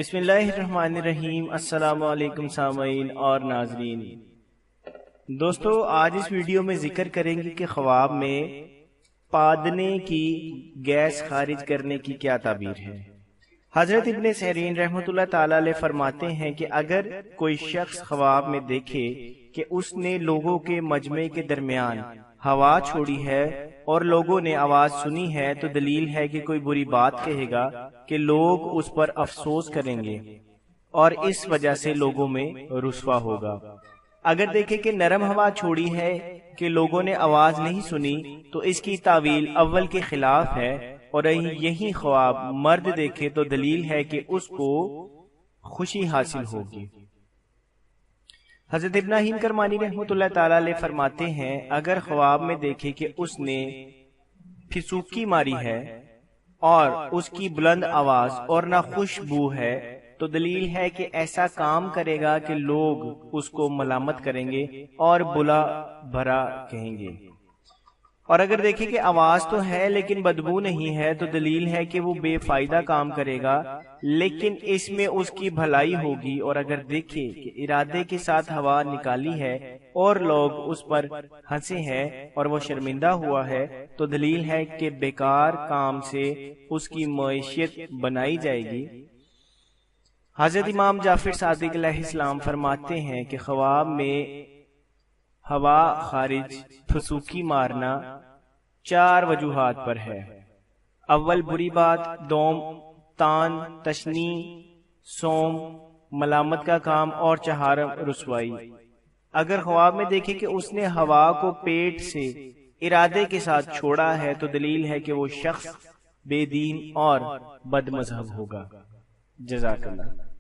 بسم اللہ الرحمن الرحیم۔ السلام علیکم سامعین اور ناظرین۔ دوستو، آج اس ویڈیو میں ذکر کریں گے کہ خواب میں پادنے کی گیس خارج کرنے کی کیا تعبیر ہے۔ حضرت ابن سیرین رحمۃ اللہ تعالی علیہ فرماتے ہیں کہ اگر کوئی شخص خواب میں دیکھے کہ اس نے لوگوں کے مجمع کے درمیان ہوا چھوڑی ہے اور لوگوں نے آواز سنی ہے تو دلیل ہے کہ کوئی بری بات کہے گا کہ لوگ اس پر افسوس کریں گے اور اس وجہ سے لوگوں میں رسوا ہوگا۔ اگر دیکھے کہ نرم ہوا چھوڑی ہے کہ لوگوں نے آواز نہیں سنی تو اس کی تعویل اول کے خلاف ہے، اور یہی خواب مرد دیکھے تو دلیل ہے کہ اس کو خوشی حاصل ہوگی۔ حضرت ابراہیم کرمانی رحمۃ اللہ تعالی علیہ فرماتے ہیں اگر خواب میں دیکھے کہ اس نے پھسوکی ماری ہے اور اس کی بلند آواز اور نہ خوشبو ہے تو دلیل ہے کہ ایسا کام کرے گا کہ لوگ اس کو ملامت کریں گے اور بلا بھرا کہیں گے۔ اور اگر دیکھے کہ آواز تو ہے لیکن بدبو نہیں ہے تو دلیل ہے کہ وہ بے فائدہ کام کرے گا لیکن اس میں اس کی بھلائی ہوگی۔ اور اگر دیکھے کہ ارادے کے ساتھ ہوا نکالی ہے اور لوگ اس پر ہنسے ہیں اور وہ شرمندہ ہوا ہے تو دلیل ہے کہ بیکار کام سے اس کی معیشت بنائی جائے گی۔ حضرت امام جعفر صادق علیہ السلام فرماتے ہیں کہ خواب میں ہوا خارج پھسوکی مارنا 4 وجوہات پر ہے۔ اول بری بات، دوم تان تشنی، سوم ملامت کا کام، اور چہارم رسوائی۔ اگر خواب میں دیکھے کہ اس نے ہوا کو پیٹ سے ارادے کے ساتھ چھوڑا ہے تو دلیل ہے کہ وہ شخص بے دین اور بد مذہب ہوگا۔ جزاک اللہ۔